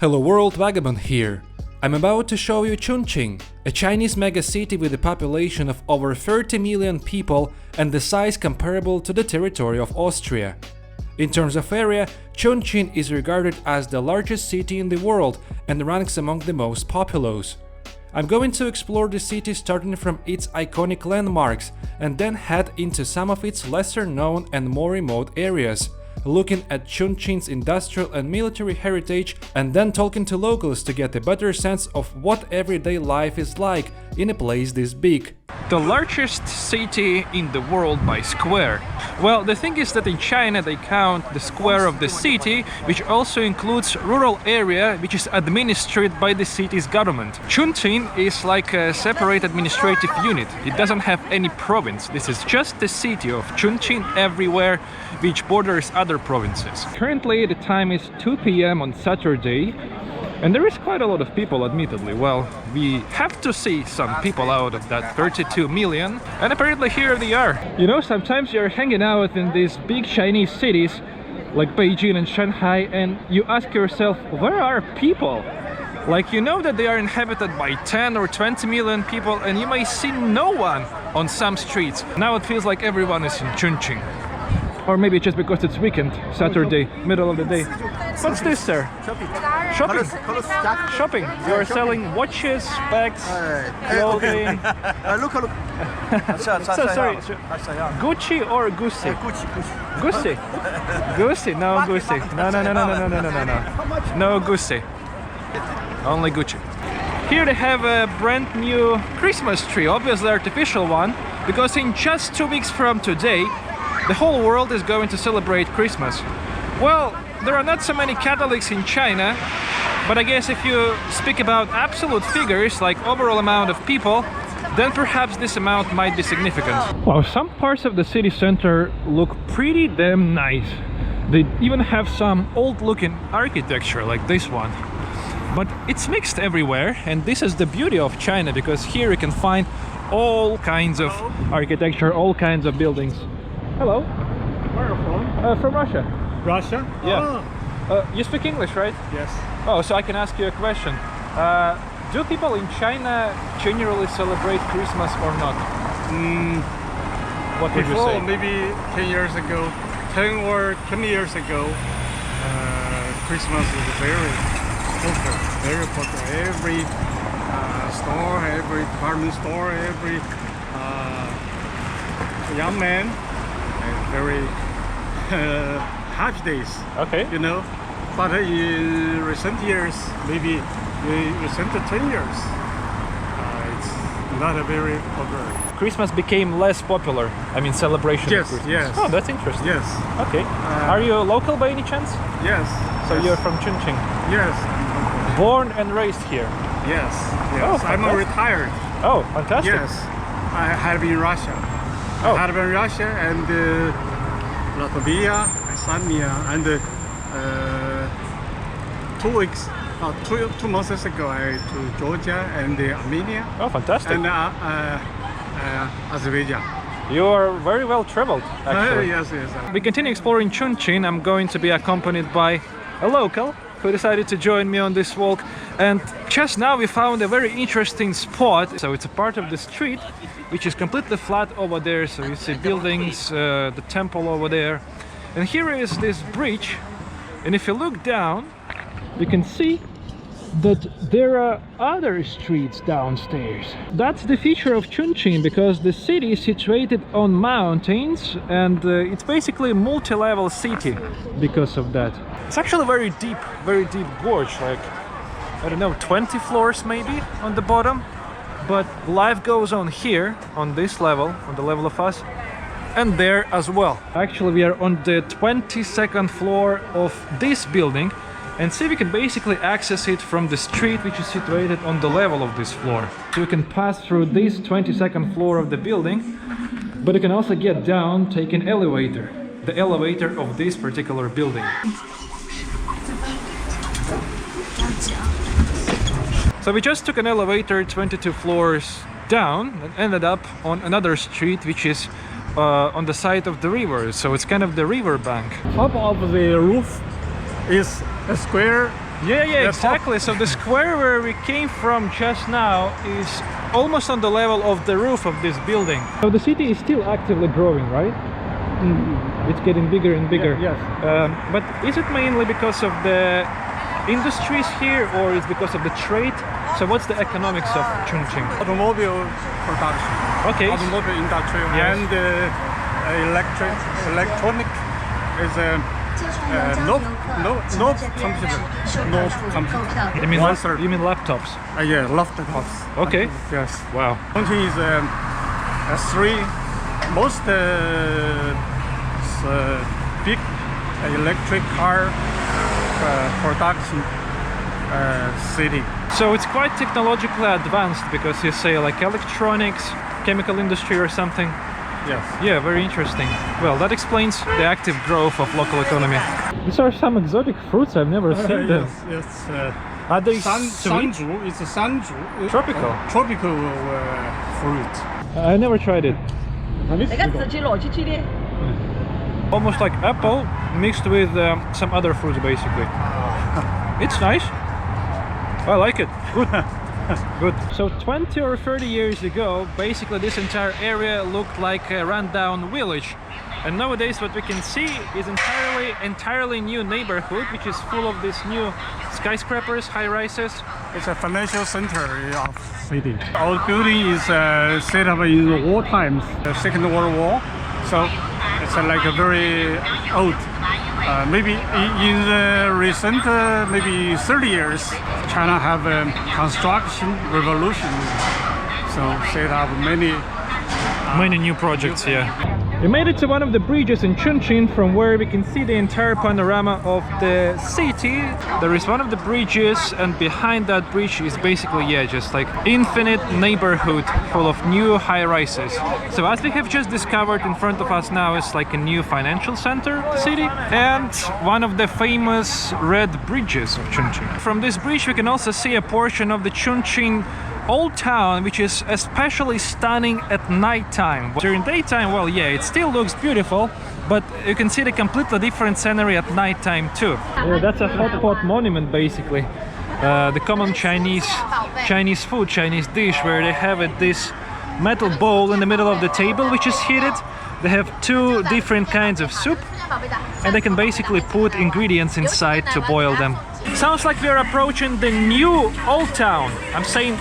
Hello world, Vagabond here. I'm about to show you Chongqing, a Chinese megacity with a population of over 30 million people and the size comparable to the territory of Austria. In terms of area, Chongqing is regarded as the largest city in the world and ranks among the most populous. I'm going to explore the city starting from its iconic landmarks and then head into some of its lesser known and more remote areas, looking at Chongqing's industrial and military heritage and then talking to locals to get a better sense of what everyday life is like in a place this big. The largest city in the world by square. Well, the thing is that in China they count the square of the city, which also includes rural area which is administered by the city's government. Chongqing is like a separate administrative unit. It doesn't have any province. This is just the city of Chongqing everywhere, which borders other provinces. Currently the time is 2 p.m. on Saturday. And there is quite a lot of people, admittedly. Well, we have to see some people out of that 32 million, and apparently here they are. You know, sometimes you're hanging out in these big Chinese cities like Beijing and Shanghai, and you ask yourself, where are people? Like, you know that they are inhabited by 10 or 20 million people, and you may see no one on some streets. Now it feels like everyone is in Chongqing. Or maybe just because it's weekend, Saturday, middle of the day. What's this, sir? Shopping. Shopping. You are selling watches, bags, clothing. Look. So sorry. Gucci or Gucci? Gucci. Gucci. No Gucci. No. No Gucci. Only Gucci. Here they have a brand new Christmas tree, obviously artificial one, because in just 2 weeks from today, the whole world is going to celebrate Christmas. Well, there are not so many Catholics in China, but I guess if you speak about absolute figures, like overall amount of people, then perhaps this amount might be significant. Wow, some parts of the city center look pretty damn nice. They even have some old-looking architecture like this one. But it's mixed everywhere, and this is the beauty of China, because here you can find all kinds of architecture, all kinds of buildings. Hello. Where are you from? From Russia. Russia? Yeah. Oh. You speak English, right? Yes. Oh, so I can ask you a question. Do people in China generally celebrate Christmas or not? What would you say? Maybe 10 years ago, 10 or 20 years ago, Christmas was very popular. Every store, every department store, every young man, very happy days. Okay. You know, but in recent years, maybe recent 10 years, it's not a very popular. Christmas became less popular. I mean, celebration of Christmas. Yes. Oh, that's interesting. Yes. Okay. Are you local by any chance? Yes. So yes. you're from Chongqing? Yes. Born and raised here? Yes. Oh, I'm retired. Oh, fantastic. Yes. I had been in Russia. Oh. I had been in Russia and Latvia, Estonia, and 2 months ago I to Georgia and Armenia. Oh, fantastic. And Azerbaijan. You are very well traveled, actually. Yes. We continue exploring Chongqing. I'm going to be accompanied by a local who decided to join me on this walk, and just now we found a very interesting spot. So it's a part of the street which is completely flat over there, so you see buildings, the temple over there, and here is this bridge, and if you look down you can see that there are other streets downstairs. That's the feature of Chongqing, because the city is situated on mountains, and it's basically a multi-level city because of that. It's actually very deep gorge, like, I don't know, 20 floors maybe on the bottom. But life goes on here, on this level, on the level of us, and there as well. Actually, we are on the 22nd floor of this building, and see, we can basically access it from the street which is situated on the level of this floor. So you can pass through this 22nd floor of the building, but you can also get down, take an elevator, the elevator of this particular building. So we just took an elevator 22 floors down and ended up on another street which is on the side of the river, so it's kind of the river bank. Top of the roof is a square Yeah, yeah, That's top. exactly. So the square where we came from just now is almost on the level of the roof of this building. So the city is still actively growing, right? It's getting bigger and bigger. Yes. But is it mainly because of the industries here, or is it because of the trade? So what's the economics of Chongqing? Automobile production. Okay. Automobile industry Yes. and electronic is no computer. No computer. You mean, 1/3. you mean laptops? Yeah, laptops. Okay. Yes. Wow. Chongqing is most big electric car production city. So it's quite technologically advanced because you say like electronics, chemical industry or something. Yes. Yeah, very interesting. Well, that explains the active growth of local economy. These are some exotic fruits, I've never seen them. Yes. Are they sweet? Sanju. It's a sanju. Tropical. Tropical fruit. I never tried it. Almost like apple mixed with some other fruits, basically. It's nice. I like it. Good. Good. So 20 or 30 years ago, basically this entire area looked like a rundown village. And nowadays what we can see is entirely new neighborhood, which is full of these new skyscrapers, high rises. It's a financial center of city. Our building is set up in the war times, the Second World War. So it's like a very old. Maybe in the recent maybe 30 years, China have a construction revolution. So set up Many new projects here. We made it to one of the bridges in Chongqing from where we can see the entire panorama of the city. There is one of the bridges, and behind that bridge is basically, yeah, just like infinite neighborhood full of new high rises. So as we have just discovered, in front of us now is like a new financial center city and one of the famous red bridges of Chongqing. From this bridge we can also see a portion of the Chongqing old town, which is especially stunning at night time. During daytime, well, yeah, it still looks beautiful, but you can see the completely different scenery at night time too. Yeah, that's a hot pot monument, basically. The common Chinese food, Chinese dish, where they have this metal bowl in the middle of the table, which is heated. They have two different kinds of soup, and they can basically put ingredients inside to boil them. Sounds like we are approaching the new old town. I'm saying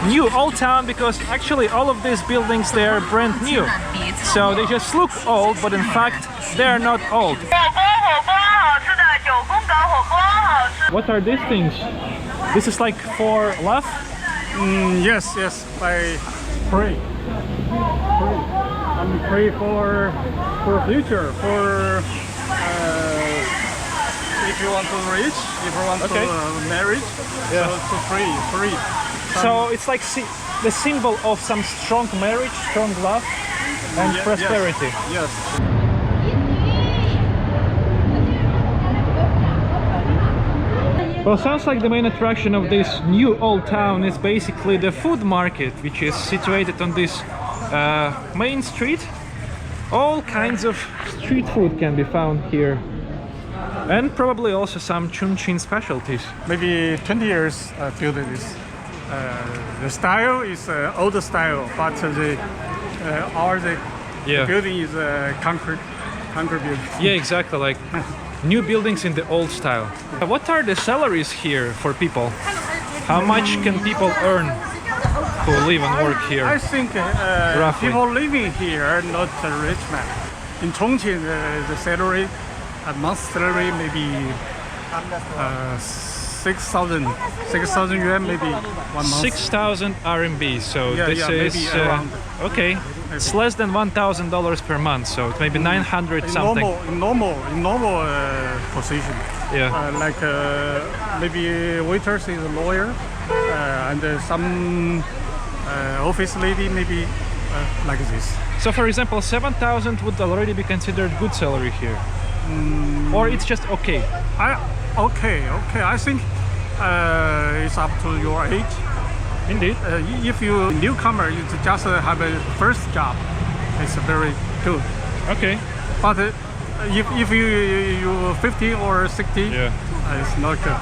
new old town because actually all of these buildings, they are brand new. So they just look old, but in fact they are not old. What are these things? This is like for laugh? Yes. I pray. I'm pray for future, for if you want to reach, if you want to marriage, Yeah. so to free. So it's like the symbol of some strong marriage, strong love and prosperity. Yes. Well, sounds like the main attraction of this new old town is basically the food market, which is situated on this main street. All kinds of street food can be found here. And probably also some Chongqing specialties. Maybe 20 years built this. The style is old style, but the building is concrete building. Yeah, exactly, like new buildings in the old style. What are the salaries here for people? How much can people earn who live and work here? I think Roughly. people living here are not a rich man. In Chongqing, the salary, a month salary, maybe 6,000 yuan, maybe 1 month. 6,000 RMB, so Yeah, this yeah, is maybe around. okay. It's less than $1,000 per month, so it's maybe 900 something. In normal position. Yeah. Like maybe waiters is a lawyer, and some office lady maybe like this. So for example, 7,000 would already be considered good salary here, or it's just okay. Okay. I think it's up to your age. Indeed. If you newcomer, you just have a first job, it's very good. Okay. But if you 50 or 60, Yeah. it's not good.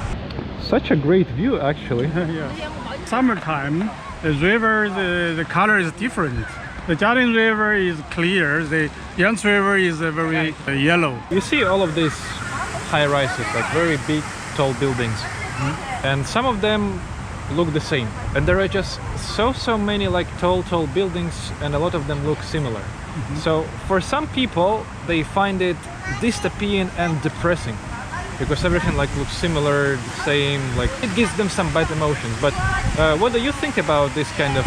such a great view actually. Yeah. Summertime, the river, the color is different. The Jialing River is clear. The Yangtze River is very yellow. You see all of these high rises, like very big, tall buildings, and some of them look the same. And there are just so many like tall buildings, and a lot of them look similar. So for some people, they find it dystopian and depressing, because everything like looks similar, the same. Like it gives them some bad emotions. But what do you think about this kind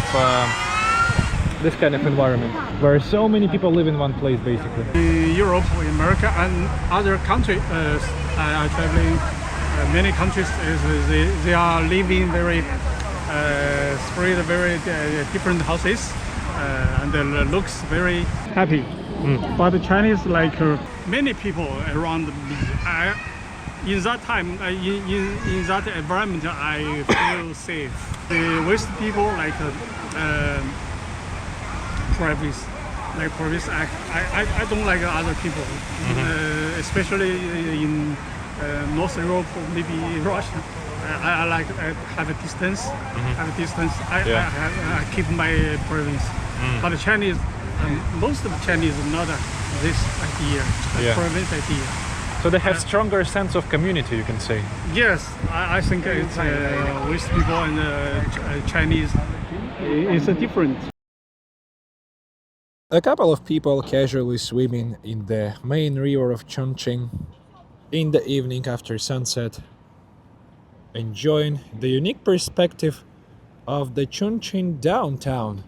of environment, where so many people live in one place, basically? In Europe, in America, and other countries, are traveling. Many countries, they are living very spread, very different houses, and it looks very happy. But the Chinese, like many people around me, in that time, in that environment, I feel safe. The West people like privacy. I don't like other people, especially in North Europe, maybe Russia. I like have a distance. Have a distance. I keep my province. But the Chinese, most of the Chinese not this idea, province idea. So they have stronger sense of community, you can say. Yes, I think it's West people and Chinese. It's different. A couple of people casually swimming in the main river of Chongqing in the evening after sunset, enjoying the unique perspective of the Chongqing downtown,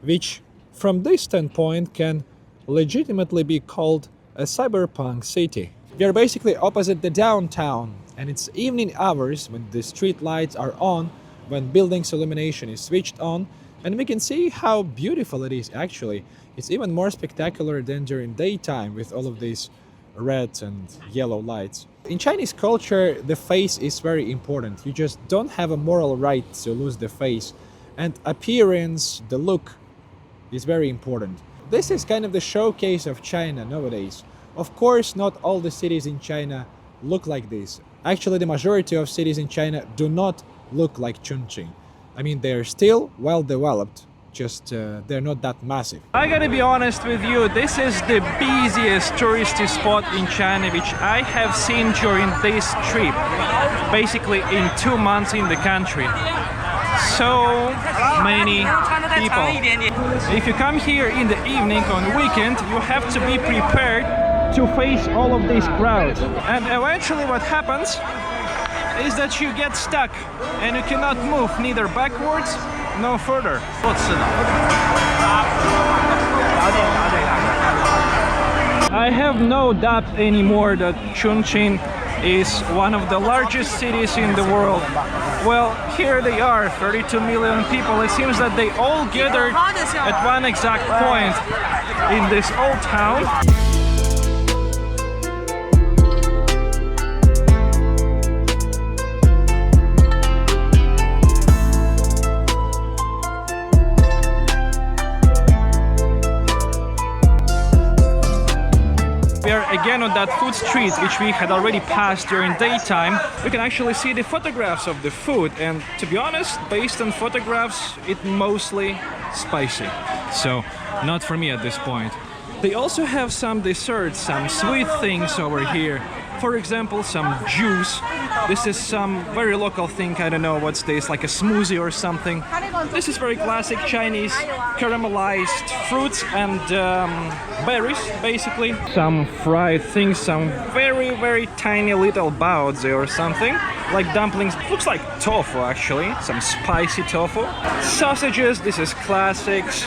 which from this standpoint can legitimately be called a cyberpunk city. We are basically opposite the downtown, and it's evening hours when the street lights are on, when buildings illumination is switched on, and we can see how beautiful it is actually. It's even more spectacular than during daytime with all of these red and yellow lights. In Chinese culture, the face is very important. You just don't have a moral right to lose the face. And appearance, the look, is very important. This is kind of the showcase of China nowadays. Of course, not all the cities in China look like this. Actually, the majority of cities in China do not look like Chongqing. I mean, they're still well developed, just they're not that massive. I gotta be honest with you, this is the busiest touristy spot in China which I have seen during this trip. Basically in 2 months in the country. So many people. If you come here in the evening on weekend, you have to be prepared to face all of these crowds. And eventually what happens is that you get stuck and you cannot move neither backwards nor further. I have no doubt anymore that Chongqing is one of the largest cities in the world. Well, here they are, 32 million people. It seems that they all gathered at one exact point in this old town. We are again on that food street which we had already passed during daytime. We can actually see the photographs of the food, and to be honest, based on photographs, it's mostly spicy. So not for me at this point. They also have some desserts, some sweet things over here. For example, some juice. This is some very local thing, I don't know what's this, like a smoothie or something. This is very classic Chinese caramelized fruits and berries, basically. Some fried things, some very tiny little baozi or something, like dumplings. Looks like tofu actually, some spicy tofu. Sausages, this is classics,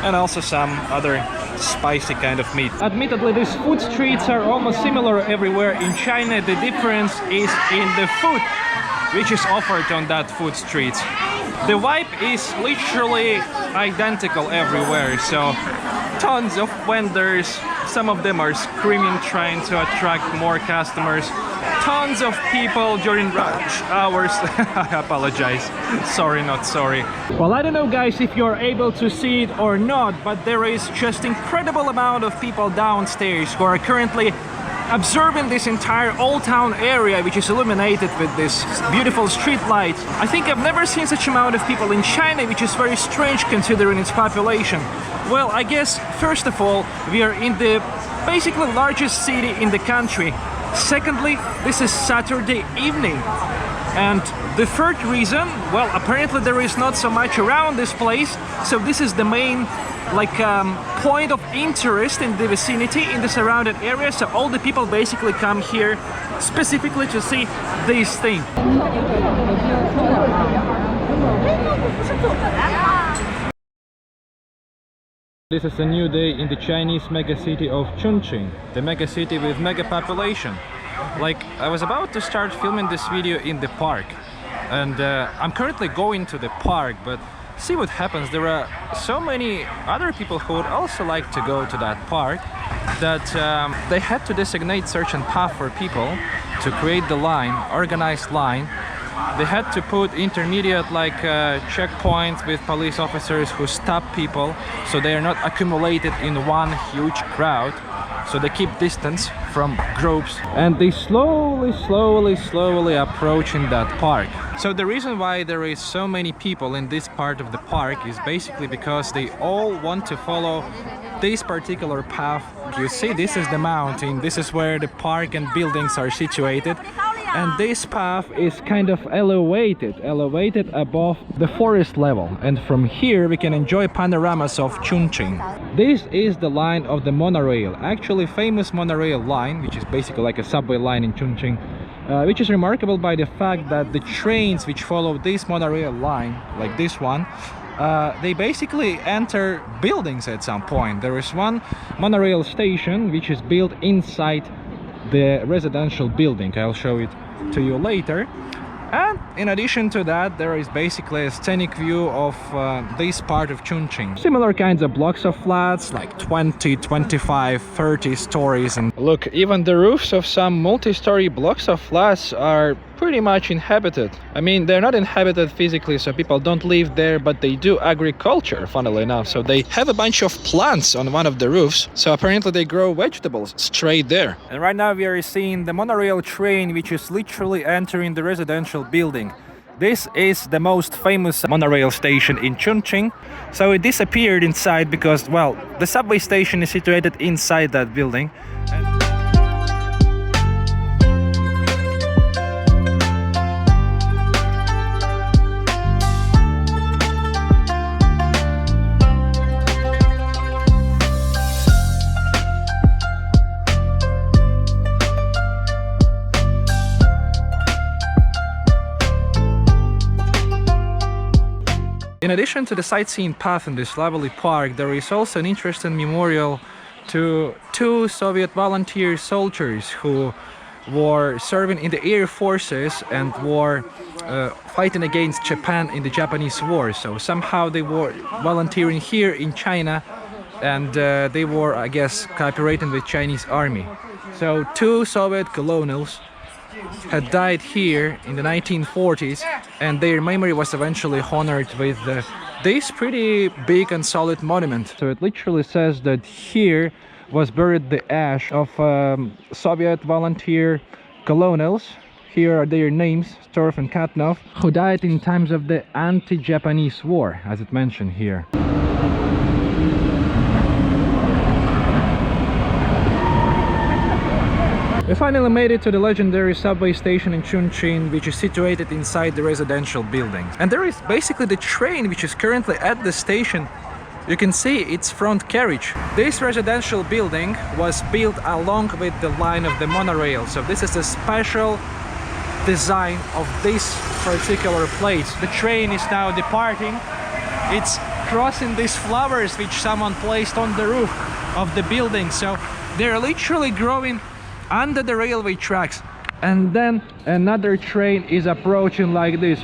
and also some other spicy kind of meat. Admittedly, these food streets are almost similar everywhere in China. The difference is in the food which is offered on that food street. The vibe is literally identical everywhere, so tons of vendors, some of them are screaming trying to attract more customers. Tons of people during rush hours. I apologize. Sorry, not sorry. Well, I don't know guys if you're able to see it or not, but there is just incredible amount of people downstairs who are currently observing this entire old town area, which is illuminated with this beautiful street light. I think I've never seen such amount of people in China, which is very strange considering its population. Well, I guess first of all, we are in the basically largest city in the country. Secondly, this is Saturday evening. And the third reason, well, apparently there is not so much around this place, so this is the main point of interest in the vicinity, in the surrounded area, so all the people basically come here specifically to see this thing. This is a new day in the Chinese megacity of Chongqing, the megacity with mega population. Like, I was about to start filming this video in the park, and I'm currently going to the park, but see what happens. There are so many other people who would also like to go to that park that they had to designate certain path for people to create the line, organized line. They had to put intermediate checkpoints with police officers who stop people so they are not accumulated in one huge crowd. So they keep distance from groups, and they slowly approach in that park. So the reason why there is so many people in this part of the park is basically because they all want to follow this particular path. You see, this is the mountain, this is where the park and buildings are situated, and this path is kind of elevated above the forest level, and from here we can enjoy panoramas of Chongqing. This is the line of the monorail, actually famous monorail line, which is basically like a subway line in Chongqing, which is remarkable by the fact that the trains which follow this monorail line, like this one, they basically enter buildings at some point. There is one monorail station which is built inside the residential building. I'll show it to you later. And in addition to that, there is basically a scenic view of this part of Chongqing. Similar kinds of blocks of flats, like 20, 25, 30 stories. And look, even the roofs of some multi-story blocks of flats are pretty much inhabited. I mean, they're not inhabited physically, so people don't live there, but they do agriculture, funnily enough. So they have a bunch of plants on one of the roofs, so apparently they grow vegetables straight there. And right now we are seeing the monorail train, which is literally entering the residential building. This is the most famous monorail station in Chongqing. So it disappeared inside because, well, the subway station is situated inside that building. In addition to the sightseeing path in this lovely park, there is also an interesting memorial to two Soviet volunteer soldiers who were serving in the air forces and were fighting against Japan in the Japanese War. So somehow they were volunteering here in China, and they were, I guess, cooperating with Chinese army. So two Soviet colonels had died here in the 1940s, and their memory was eventually honored with this pretty big and solid monument. So it literally says that here was buried the ash of Soviet volunteer colonels. Here are their names, Storff and Katnov, who died in times of the anti-Japanese war, as it mentioned here. We finally made it to the legendary subway station in Chongqing, which is situated inside the residential building. And there is basically the train which is currently at the station. You can see its front carriage. This residential building was built along with the line of the monorail, so this is a special design of this particular place. The train is now departing. It's crossing these flowers which someone placed on the roof of the building, so they're literally growing under the railway tracks. And then another train is approaching like this.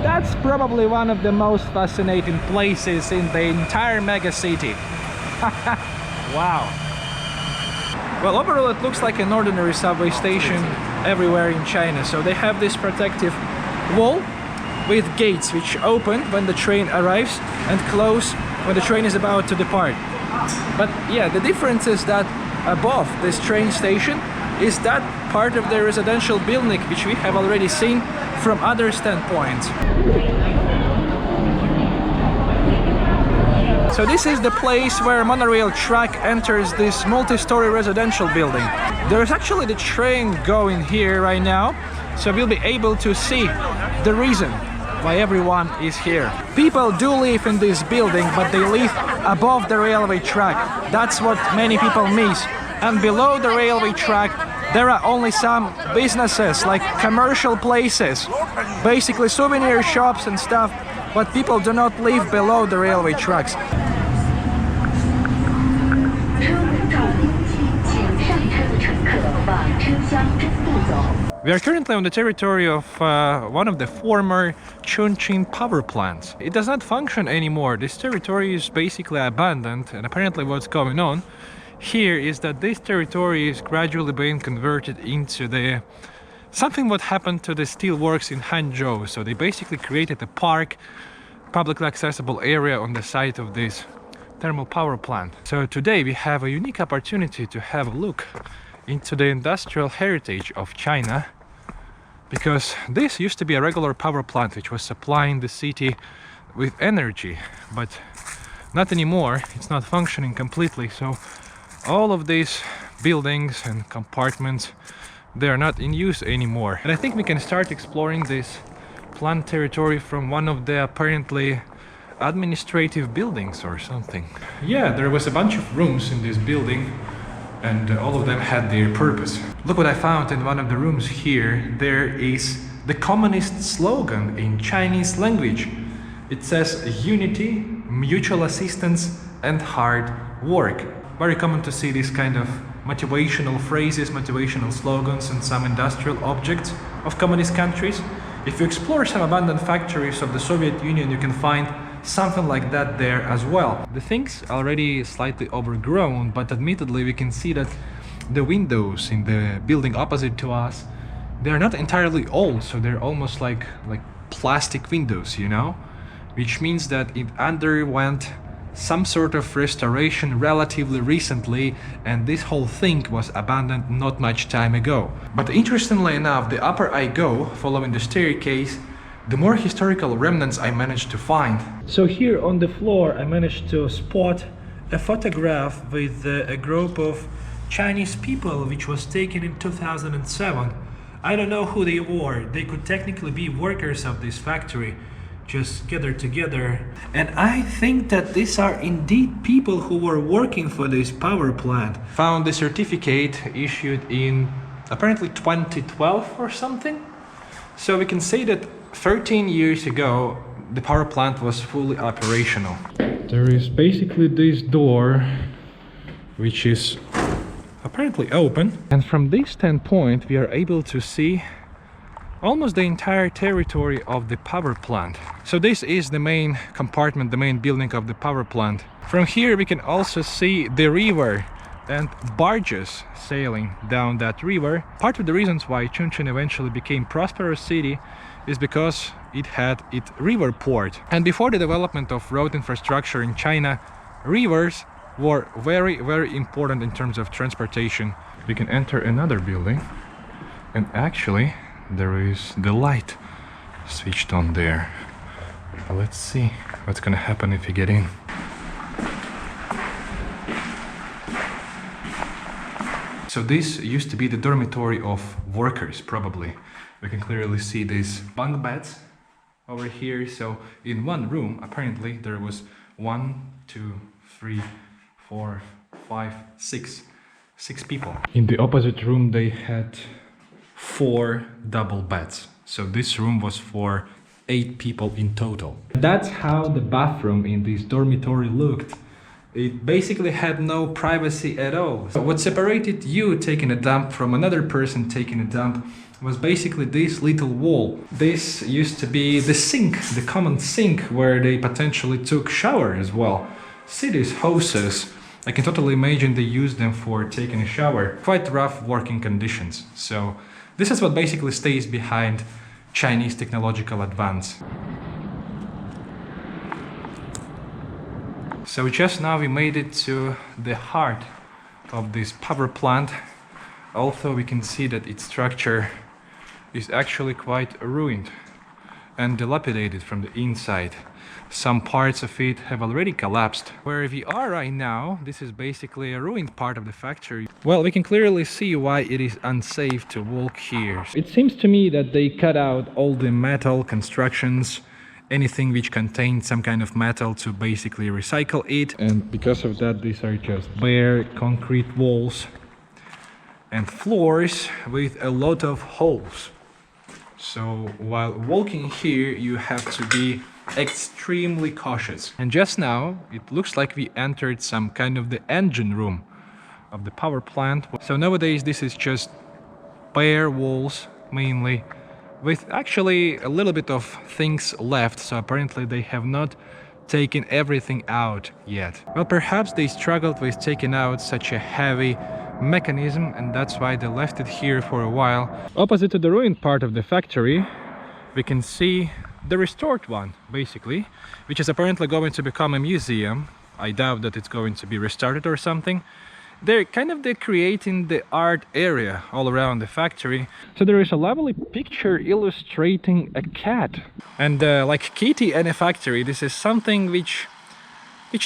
That's probably one of the most fascinating places in the entire mega city. Wow. Well, overall it looks like an ordinary subway station everywhere in China. So they have this protective wall with gates which open when the train arrives and close when the train is about to depart. But yeah, the difference is that above this train station is that part of the residential building which we have already seen from other standpoints. So this is the place where monorail track enters this multi-story residential building. There's actually the train going here right now, so we'll be able to see the reason why everyone is here. People do live in this building, but they live above the railway track. That's what many people miss. And below the railway track, there are only some businesses, like commercial places, basically souvenir shops and stuff, but people do not live below the railway tracks. We are currently on the territory of one of the former Chongqing power plants. It does not function anymore. This territory is basically abandoned, and apparently what's going on here is that this territory is gradually being converted into the something what happened to the steelworks in Hangzhou. So they basically created a park, publicly accessible area on the site of this thermal power plant. So today we have a unique opportunity to have a look into the industrial heritage of China, because this used to be a regular power plant which was supplying the city with energy, but not anymore. It's not functioning completely. So all of these buildings and compartments, they are not in use anymore. And I think we can start exploring this plant territory from one of the apparently administrative buildings or something. Yeah, there was a bunch of rooms in this building, and all of them had their purpose. Look what I found in one of the rooms here. There is the communist slogan in Chinese language. It says unity, mutual assistance and hard work. Very common to see this kind of motivational phrases, motivational slogans and some industrial objects of communist countries. If you explore some abandoned factories of the Soviet Union, you can find something like that there as well. The thing's already slightly overgrown, but admittedly we can see that the windows in the building opposite to us, they're not entirely old, so they're almost like plastic windows, you know, which means that it underwent some sort of restoration relatively recently, and this whole thing was abandoned not much time ago. But interestingly enough, the upper I go, following the staircase, the more historical remnants I managed to find. So here on the floor I managed to spot a photograph with a group of Chinese people which was taken in 2007. I don't know who they were. They could technically be workers of this factory, just gathered together. And I think that these are indeed people who were working for this power plant. Found the certificate issued in apparently 2012 or something. So we can say that 13 years ago the power plant was fully operational. There is basically this door which is apparently open, and from this standpoint we are able to see almost the entire territory of the power plant. So this is the main compartment, the main building of the power plant. From here we can also see the river and barges sailing down that river. Part of the reasons why Chongqing eventually became a prosperous city is because it had its river port. And before the development of road infrastructure in China, rivers were very, very important in terms of transportation. We can enter another building, and actually there is the light switched on there. Let's see what's gonna happen if you get in. So this used to be the dormitory of workers, probably. We can clearly see these bunk beds over here. So in one room, apparently there was 1, 2, 3, 4, 5, 6 people. In the opposite room they had 4 double beds. So this room was for 8 people in total. That's how the bathroom in this dormitory looked. It basically had no privacy at all. So what separated you taking a dump from another person taking a dump was basically this little wall. This used to be the sink, the common sink where they potentially took shower as well. See these hoses, I can totally imagine they used them for taking a shower. Quite rough working conditions. So this is what basically stays behind Chinese technological advance. So just now we made it to the heart of this power plant. Also we can see that its structure is actually quite ruined and dilapidated from the inside. Some parts of it have already collapsed. Where we are right now, this is basically a ruined part of the factory. Well, we can clearly see why it is unsafe to walk here. It seems to me that they cut out all the metal constructions, anything which contained some kind of metal, to basically recycle it. And because of that, these are just bare concrete walls and floors with a lot of holes. So while walking here, you have to be extremely cautious. And just now, it looks like we entered some kind of the engine room of the power plant. So nowadays, this is just bare walls, mainly, with actually a little bit of things left. So apparently they have not taken everything out yet. Well, perhaps they struggled with taking out such a heavy mechanism, and that's why they left it here for a while. Opposite to the ruined part of the factory, we can see the restored one, basically, which is apparently going to become a museum. I doubt that it's going to be restarted or something. They're creating the art area all around the factory. So there is a lovely picture illustrating a cat. And like kitty and a factory, this is something which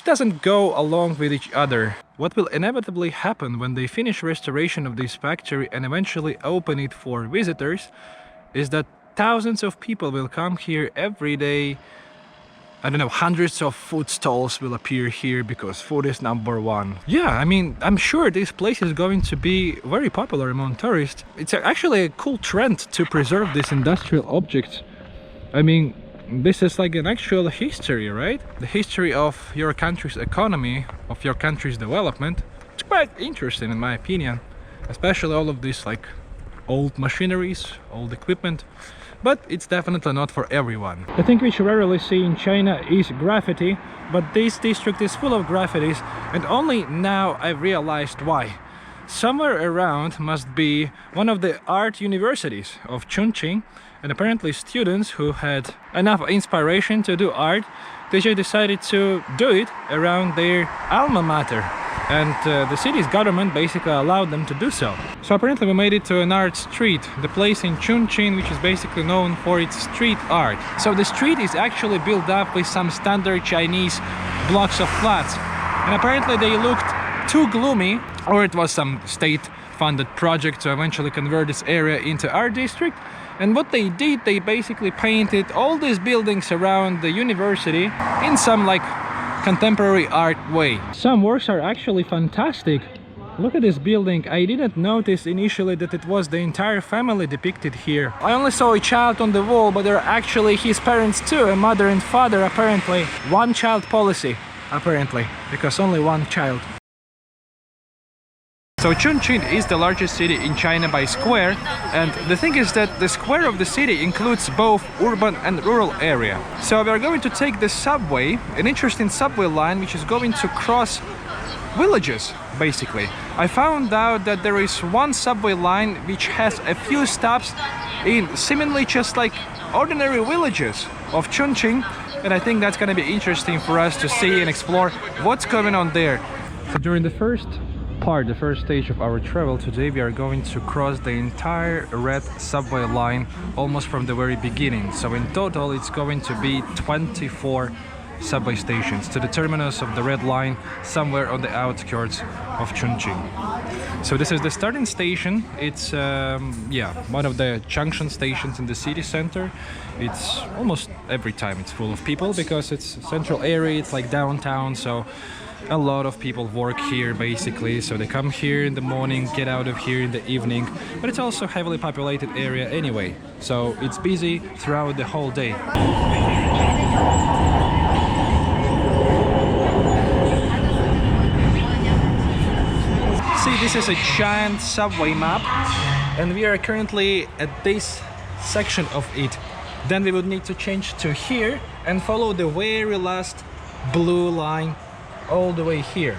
doesn't go along with each other. What will inevitably happen when they finish restoration of this factory and eventually open it for visitors is that thousands of people will come here every day. I don't know, hundreds of food stalls will appear here because food is number one. Yeah, I mean, I'm sure this place is going to be very popular among tourists. It's actually a cool trend to preserve these industrial objects. I mean, this is like an actual history, right? The history of your country's economy, of your country's development. It's quite interesting in my opinion, especially all of these like old machineries, old equipment. But it's definitely not for everyone. The thing which you rarely see in China is graffiti, but this district is full of graffitis, and only now I realized why. Somewhere around must be one of the art universities of Chongqing, and apparently students who had enough inspiration to do art, they just decided to do it around their alma mater. And the city's government basically allowed them to do so. So apparently we made it to an art street, the place in Chongqing which is basically known for its street art. So the street is actually built up with some standard Chinese blocks of flats. And apparently they looked too gloomy, or it was some state-funded project to eventually convert this area into art district. And what they did, they basically painted all these buildings around the university in some like contemporary art way. Some works are actually fantastic. Look at this building. I didn't notice initially that it was the entire family depicted here. I only saw a child on the wall, but there are actually his parents too, a mother and father apparently. One child policy, apparently, because only one child. So Chongqing is the largest city in China by square, and the thing is that the square of the city includes both urban and rural area. So we are going to take the subway, an interesting subway line which is going to cross villages, basically. I found out that there is one subway line which has a few stops in seemingly just like ordinary villages of Chongqing, and I think that's going to be interesting for us to see and explore what's going on there. So during the first stage of our travel today, we are going to cross the entire red subway line almost from the very beginning. So in total it's going to be 24 subway stations to the terminus of the red line somewhere on the outskirts of Chongqing. So this is the starting station. It's one of the junction stations in the city center. It's almost every time it's full of people because it's a central area, it's like downtown, so a lot of people work here basically, so they come here in the morning, get out of here in the evening, but it's also a heavily populated area anyway, so it's busy throughout the whole day. See, this is a giant subway map, and we are currently at this section of it. Then we would need to change to here and follow the very last blue line all the way here.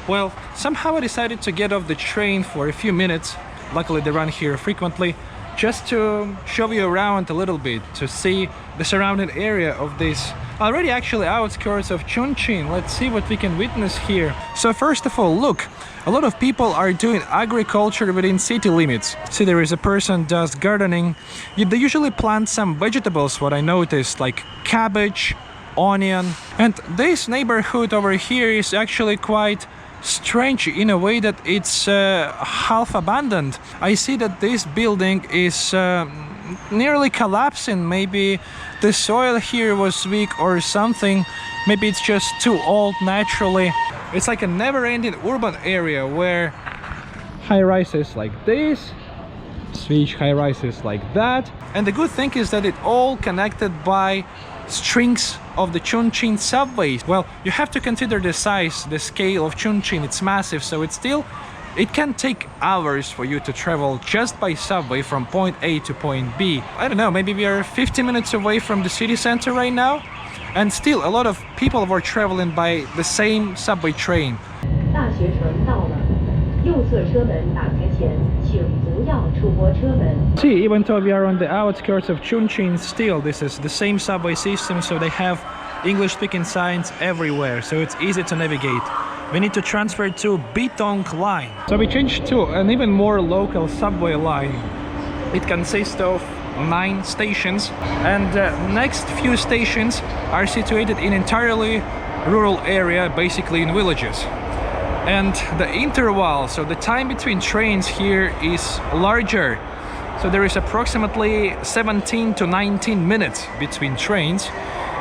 Well, somehow I decided to get off the train for a few minutes. Luckily they run here frequently, just to show you around a little bit, to see the surrounding area of this already actually outskirts of Chongqing. Let's see what we can witness here. So first of all, look, a lot of people are doing agriculture within city limits. See, there is a person does gardening. They usually plant some vegetables, what I noticed, like cabbage, onion. And this neighborhood over here is actually quite strange in a way that it's half abandoned. I see that this building is nearly collapsing. Maybe the soil here was weak or something. Maybe it's just too old naturally. It's like a never-ending urban area where high-rises like this switch high-rises like that. And the good thing is that it all connected by strings of the Chongqing subways. Well, you have to consider the size, the scale of Chongqing. It's massive, so it can take hours for you to travel just by subway from point A to point B. I don't know, maybe we are 50 minutes away from the city center right now, and still a lot of people were traveling by the same subway train. See, even though we are on the outskirts of Chongqing, still this is the same subway system, so they have English-speaking signs everywhere, so it's easy to navigate. We need to transfer to Bitong line. So we changed to an even more local subway line. It consists of 9 stations, and the next few stations are situated in entirely rural area, basically in villages. And the interval, so the time between trains here is larger. So there is approximately 17 to 19 minutes between trains.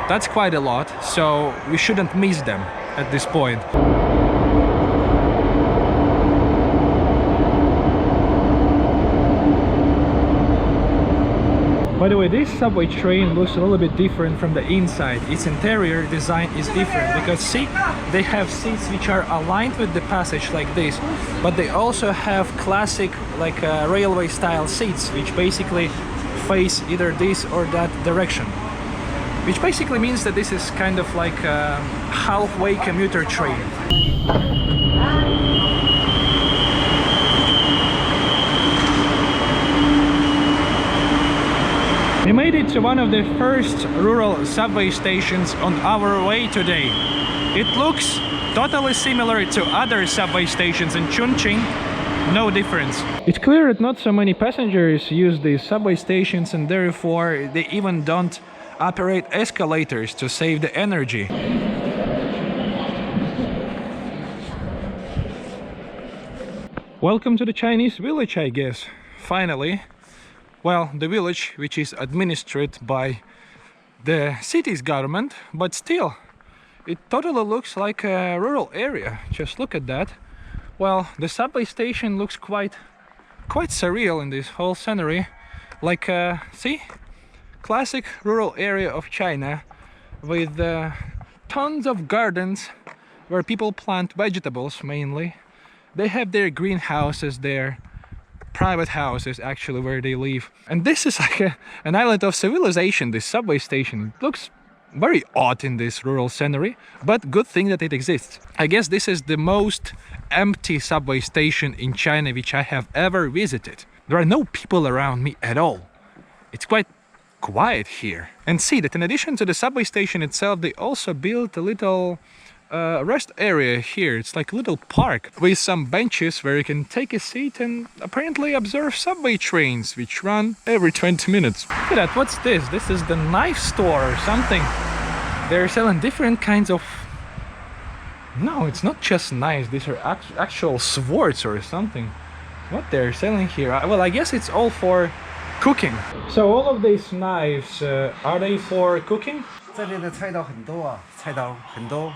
That's quite a lot, so we shouldn't miss them at this point. By the way, this subway train looks a little bit different from the inside. Its interior design is different because see, they have seats which are aligned with the passage like this, but they also have classic like railway style seats which basically face either this or that direction. Which basically means that this is kind of like a halfway commuter train. We made it to one of the first rural subway stations on our way today. It looks totally similar to other subway stations in Chongqing, no difference. It's clear that not so many passengers use these subway stations, and therefore they even don't operate escalators to save the energy. Welcome to the Chinese village, I guess. Finally. Well, the village which is administered by the city's government, but still it totally looks like a rural area. Just look at that. Well, the subway station looks quite surreal in this whole scenery. Like see, classic rural area of China with tons of gardens where people plant vegetables mainly. They have their greenhouses there, private houses actually where they live. And this is like an island of civilization, this subway station. It looks very odd in this rural scenery, but good thing that it exists. I guess this is the most empty subway station in China which I have ever visited. There are no people around me at all. It's quite quiet here. And see that in addition to the subway station itself, they also built a little rest area here. It's like a little park with some benches where you can take a seat and apparently observe subway trains which run every 20 minutes. Look at that, what's this? This is the knife store or something. They're selling different kinds of... No, it's not just knives, these are actual swords or something. What they're selling here? Well, I guess it's all for cooking. So all of these knives, are they for cooking? 这里的菜刀很多啊，菜刀很多。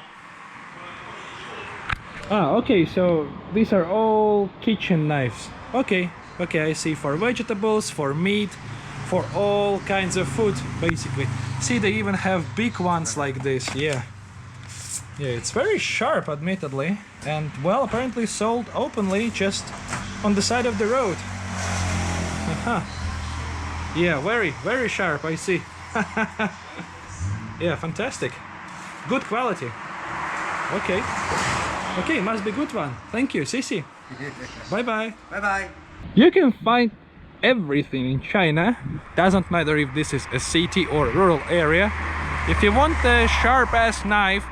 Ah, okay, so these are all kitchen knives. Okay, I see, for vegetables, for meat, for all kinds of food, basically. See, they even have big ones like this, yeah. Yeah, it's very sharp, admittedly, and, well, apparently sold openly just on the side of the road. Yeah, very sharp, I see. Yeah, fantastic. Good quality. Okay, must be good one. Thank you, Sisi. Bye-bye. Bye-bye. You can find everything in China. Doesn't matter if this is a city or rural area. If you want a sharp-ass knife,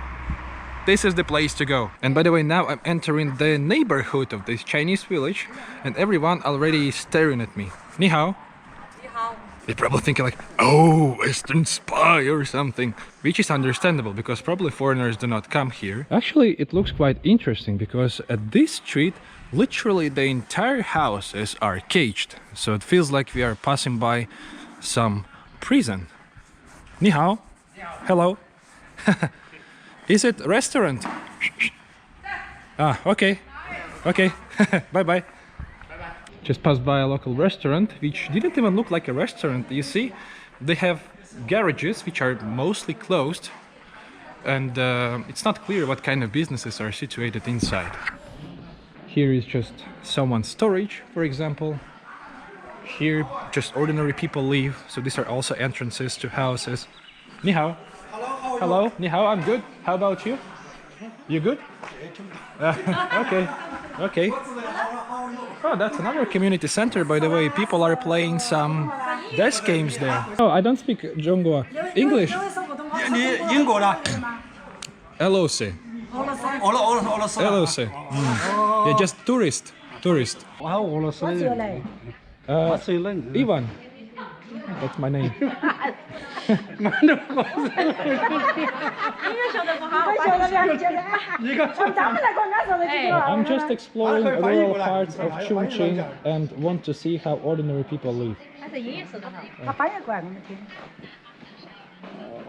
this is the place to go. And by the way, now I'm entering the neighborhood of this Chinese village, and everyone already is staring at me. Ni hao. Ni hao. They're probably thinking like, oh, Western spy or something, which is understandable because probably foreigners do not come here. Actually, it looks quite interesting because at this street, literally the entire houses are caged. So it feels like we are passing by some prison. Ni hao. Hello. Is it a restaurant? Ah, okay. Okay. Bye-bye. Just passed by a local restaurant, which didn't even look like a restaurant. You see, they have garages, which are mostly closed. And it's not clear what kind of businesses are situated inside. Here is just someone's storage, for example. Here, just ordinary people live. So these are also entrances to houses. Ni hao. Hello, ni hao, I'm good. How about you? You good? Okay, okay. Oh, that's another community center, by the way. People are playing some desk games there. Oh, I don't speak Zhonghua. English. LOC. LOC. Yeah, just tourist. Tourist. Ivan. That's my name. I'm just exploring rural parts of Chongqing and want to see how ordinary people live.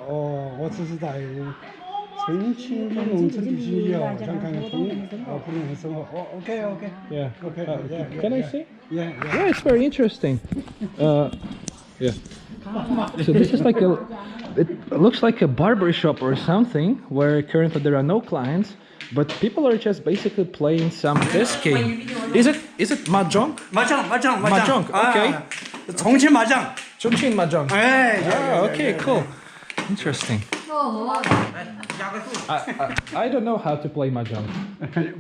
我只是在重庆的农村地区也好想看看普通的生活。Okay. Yeah. Yeah. Can I see? Yeah. Yeah, it's very interesting. Yeah. So this is like it looks like a barber shop or something where currently there are no clients, but people are just basically playing some desk game. Is it mahjong? Mahjong. Okay. 重庆麻将。 Chongqing mahjong. Okay, cool. Interesting. I don't know how to play mahjong.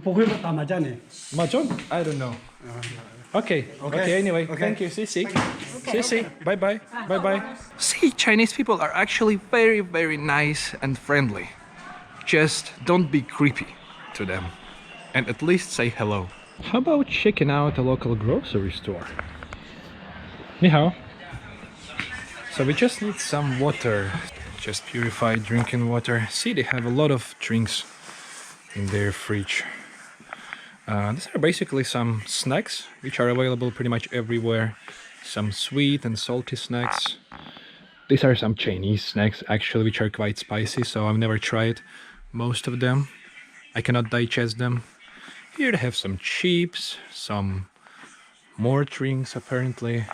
不会打麻将的。 Mahjong? I don't know. Okay. Anyway, thank you. See. Bye. See, Chinese people are actually very, very nice and friendly. Just don't be creepy to them. And at least say hello. How about checking out a local grocery store? Ni hao. So we just need some water. Just purified drinking water. See, they have a lot of drinks in their fridge. These are basically some snacks which are available pretty much everywhere. Some sweet and salty snacks. These are some Chinese snacks actually, which are quite spicy, so I've never tried most of them. I cannot digest them. Here they have some chips, some more drinks apparently.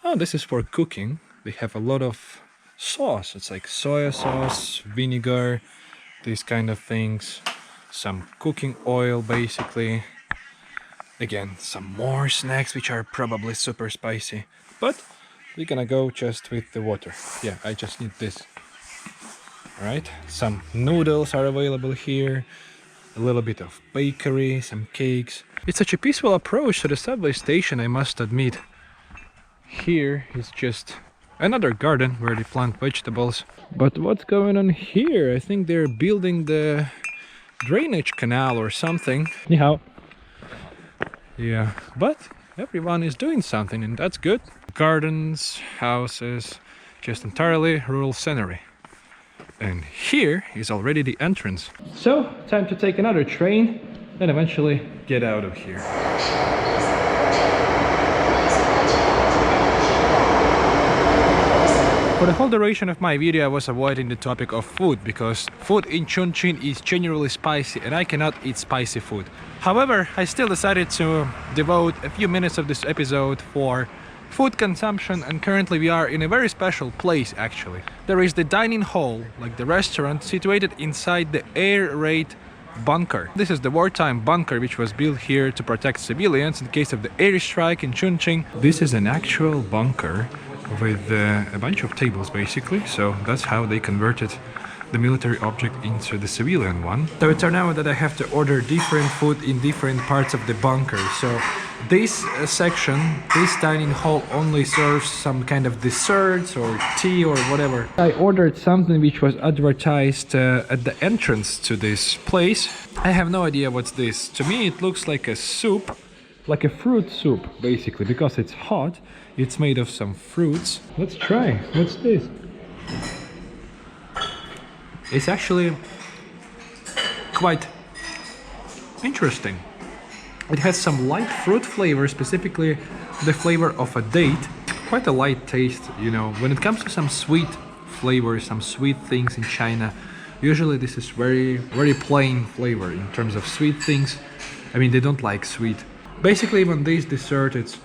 Oh, this is for cooking. They have a lot of sauce. It's like soy sauce, vinegar, these kind of things. Some cooking oil basically. Again, some more snacks which are probably super spicy. But we're gonna go just with the water. Yeah, I just need this. Alright, some noodles are available here. A little bit of bakery, some cakes. It's such a peaceful approach to the subway station, I must admit. Here is just another garden where they plant vegetables. But what's going on here? I think they're building the drainage canal or something. Ni hao. Yeah, but everyone is doing something and that's good. Gardens, houses, just entirely rural scenery. And here is already the entrance. So, time to take another train and eventually get out of here. For the whole duration of my video I was avoiding the topic of food because food in Chongqing is generally spicy and I cannot eat spicy food. However, I still decided to devote a few minutes of this episode for food consumption, and currently we are in a very special place actually. There is the dining hall, like the restaurant, situated inside the air raid bunker. This is the wartime bunker which was built here to protect civilians in case of the airstrike in Chongqing. This is an actual bunker with a bunch of tables basically, so that's how they converted the military object into the civilian one. So it turned out that I have to order different food in different parts of the bunker, so this section, this dining hall only serves some kind of desserts or tea or whatever. I ordered something which was advertised at the entrance to this place. I have no idea what's this. To me it looks like a soup, like a fruit soup basically, because it's hot. It's made of some fruits. Let's try. What's this? It's actually quite interesting. It has some light fruit flavor, specifically the flavor of a date. Quite a light taste, you know. When it comes to some sweet flavors, some sweet things in China, usually this is very plain flavor in terms of sweet things. I mean, they don't like sweet. Basically, even this dessert, it's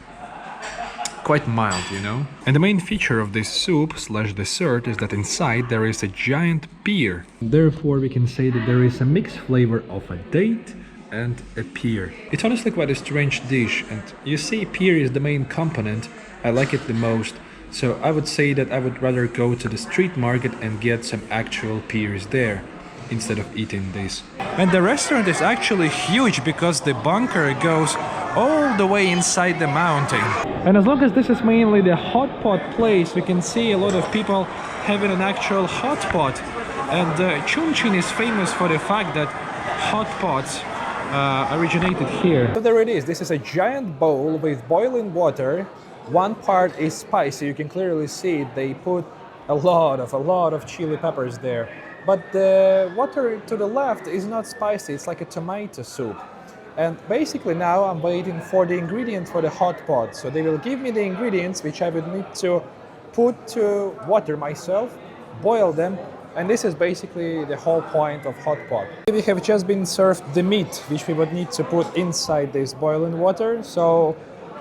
quite mild, you know. And the main feature of this soup slash dessert is that inside there is a giant pear. Therefore, we can say that there is a mixed flavor of a date and a pear. It's honestly quite a strange dish, and you see pear is the main component. I like it the most, so I would say that I would rather go to the street market and get some actual pears there instead of eating this. And the restaurant is actually huge because the bunker goes all the way inside the mountain. And as long as this is mainly the hot pot place, we can see a lot of people having an actual hot pot. And Chongqing is famous for the fact that hot pots originated here. So there it is. This is a giant bowl with boiling water. One part is spicy. You can clearly see they put a lot of chili peppers there. But the water to the left is not spicy. It's like a tomato soup. And basically now I'm waiting for the ingredient for the hot pot. So they will give me the ingredients which I would need to put to water myself, boil them. And this is basically the whole point of hot pot. We have just been served the meat, which we would need to put inside this boiling water. So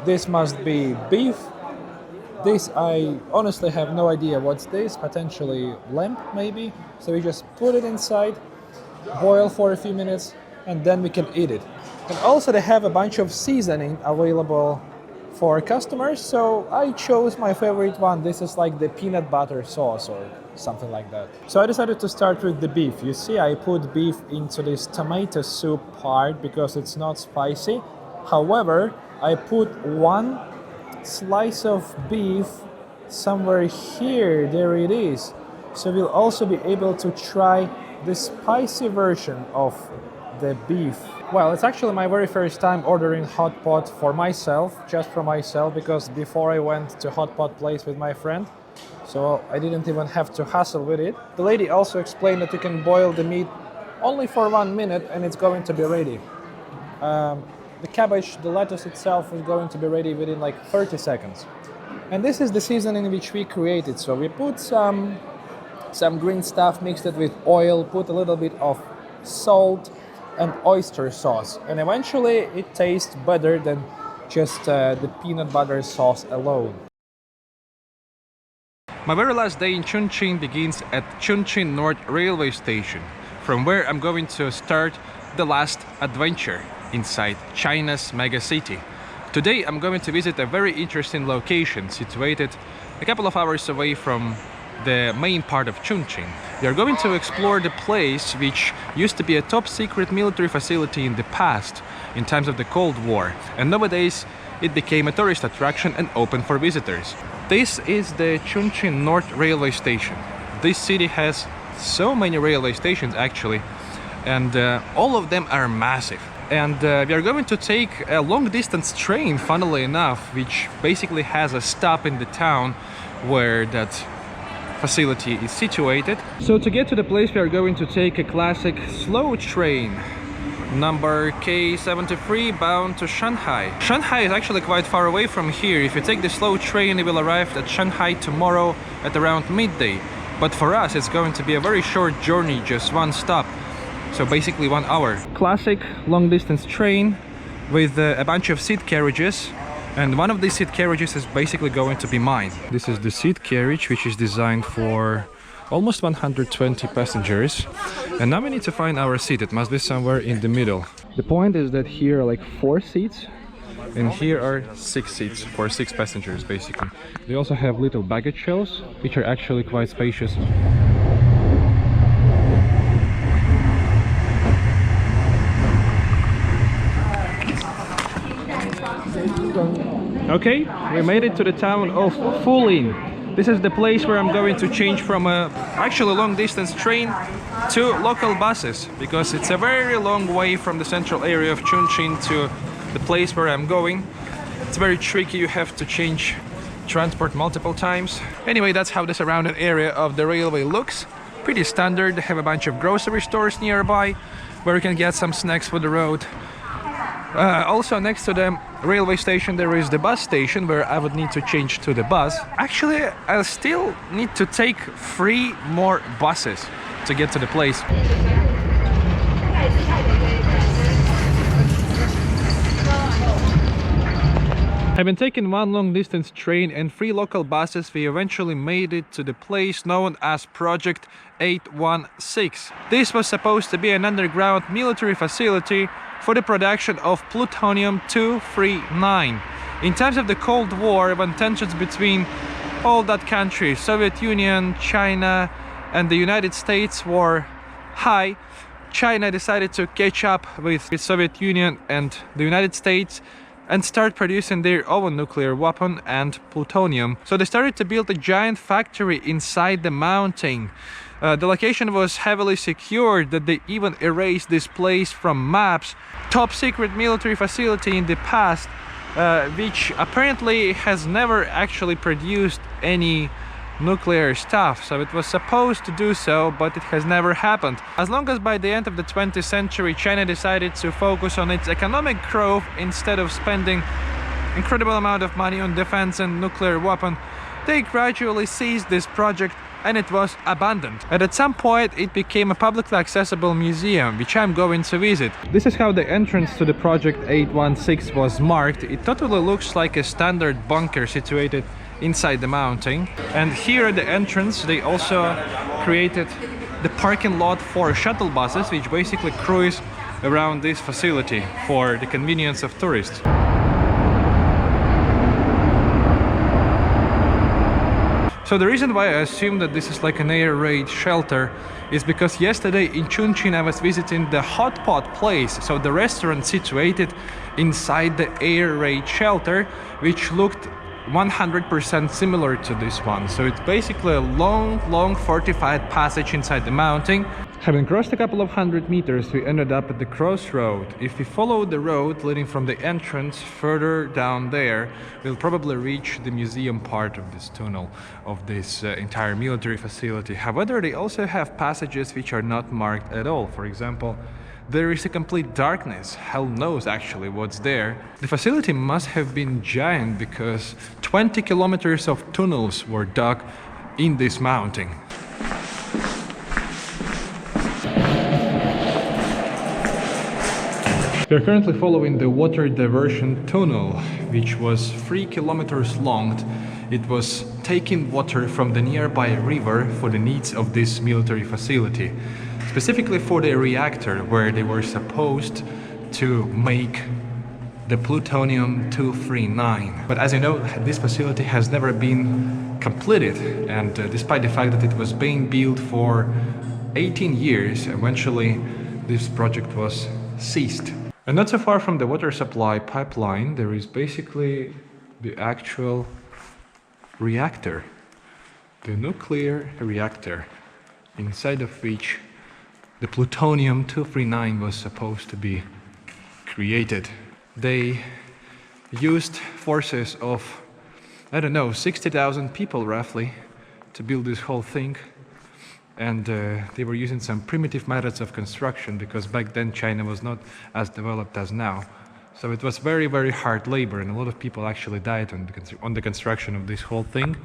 this must be beef. This, I honestly have no idea what's this, potentially lamb maybe. So we just put it inside, boil for a few minutes, and then we can eat it. And also they have a bunch of seasoning available for customers. So I chose my favorite one. This is like the peanut butter sauce or something like that. So I decided to start with the beef. You see, I put beef into this tomato soup part because it's not spicy. However, I put one slice of beef somewhere here. There it is. So we'll also be able to try the spicy version of the beef. Well, it's actually my very first time ordering hot pot for myself, just for myself, because before I went to hot pot place with my friend. So I didn't even have to hassle with it. The lady also explained that you can boil the meat only for 1 minute and it's going to be ready. The cabbage, the lettuce itself is going to be ready within like 30 seconds. And this is the seasoning which we created. So we put some green stuff, mixed it with oil, put a little bit of salt and oyster sauce. And eventually it tastes better than just the peanut butter sauce alone. My very last day in Chongqing begins at Chongqing North Railway Station, from where I'm going to start the last adventure inside China's mega city. Today I'm going to visit a very interesting location situated a couple of hours away from the main part of Chongqing. We are going to explore the place which used to be a top secret military facility in the past, in times of the Cold War, and nowadays it became a tourist attraction and open for visitors. This is the Chongqing North Railway Station. This city has so many railway stations actually, and all of them are massive. And we are going to take a long distance train, funnily enough, which basically has a stop in the town where that facility is situated. So to get to the place we are going to take a classic slow train, number K73, bound to Shanghai. Shanghai is actually quite far away from here. If you take the slow train, you will arrive at Shanghai tomorrow at around midday. But for us, it's going to be a very short journey, just one stop. So basically 1 hour. Classic long distance train with a bunch of seat carriages. And one of these seat carriages is basically going to be mine. This is the seat carriage, which is designed for almost 120 passengers. And now we need to find our seat. It must be somewhere in the middle. The point is that here are like 4 seats, and here are 6 seats for 6 passengers basically. They also have little baggage shelves, which are actually quite spacious. Okay, we made it to the town of Fulin. This is the place where I'm going to change from a actually long distance train to local buses, because it's a very long way from the central area of Chongqing to the place where I'm going. It's very tricky, you have to change transport multiple times. Anyway, that's how the surrounding area of the railway looks. Pretty standard. They have a bunch of grocery stores nearby where you can get some snacks for the road. Also next to the railway station there is the bus station where I would need to change to the bus. Actually, I'll still need to take 3 more buses to get to the place. Having taken 1 long distance train and 3 local buses, we eventually made it to the place known as Project 816. This was supposed to be an underground military facility for the production of plutonium-239. In times of the Cold War, when tensions between all that countries, Soviet Union, China and the United States were high, China decided to catch up with the Soviet Union and the United States and start producing their own nuclear weapon and plutonium. So they started to build a giant factory inside the mountain. The location was heavily secured that they even erased this place from maps. Top secret military facility in the past, which apparently has never actually produced any nuclear stuff, so it was supposed to do so, but it has never happened. As long as by the end of the 20th century China decided to focus on its economic growth instead of spending incredible amount of money on defense and nuclear weapon, they gradually ceased this project and it was abandoned. And at some point it became a publicly accessible museum, which I'm going to visit. This is how the entrance to the Project 816 was marked. It totally looks like a standard bunker situated inside the mountain. And here at the entrance they also created the parking lot for shuttle buses, which basically cruise around this facility for the convenience of tourists. So the reason why I assume that this is like an air raid shelter is because yesterday in Chongqing I was visiting the hot pot place, so the restaurant situated inside the air raid shelter, which looked 100% similar to this one. So it's basically a long fortified passage inside the mountain. Having crossed a couple of 100 meters, we ended up at the crossroad. If we follow the road leading from the entrance further down there, we'll probably reach the museum part of this tunnel of this entire military facility. However, they also have passages which are not marked at all. For example, there is a complete darkness. Hell knows actually what's there. The facility must have been giant because 20 kilometers of tunnels were dug in this mountain. We are currently following the water diversion tunnel, which was 3 kilometers long. It was taking water from the nearby river for the needs of this military facility. Specifically for the reactor where they were supposed to make the plutonium-239. But as you know, this facility has never been completed, and despite the fact that it was being built for 18 years, eventually this project was ceased. And not so far from the water supply pipeline, there is basically the actual reactor, the nuclear reactor, inside of which the plutonium-239 was supposed to be created. They used forces of, I don't know, 60,000 people roughly to build this whole thing. And they were using some primitive methods of construction because back then China was not as developed as now. So it was very hard labor, and a lot of people actually died on the construction of this whole thing.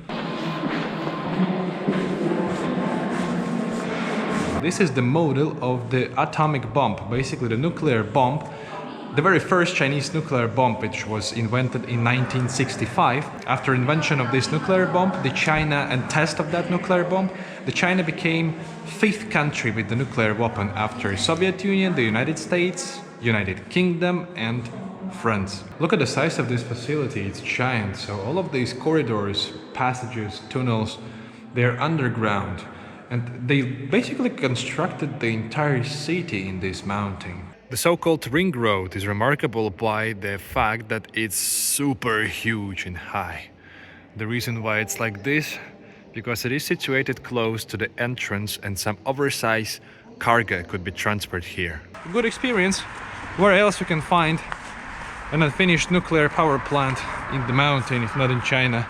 This is the model of the atomic bomb, basically the nuclear bomb, the very first Chinese nuclear bomb, which was invented in 1965. After invention of this nuclear bomb, and test of that nuclear bomb, China became 5th country with the nuclear weapon after Soviet Union, the United States, United Kingdom and France. Look at the size of this facility, it's giant. So all of these corridors, passages, tunnels, they're underground. And they basically constructed the entire city in this mountain. The so-called ring road is remarkable by the fact that it's super huge and high. The reason why it's like this, because it is situated close to the entrance and some oversized cargo could be transferred here. Good experience. Where else you can find an unfinished nuclear power plant in the mountain if not in China?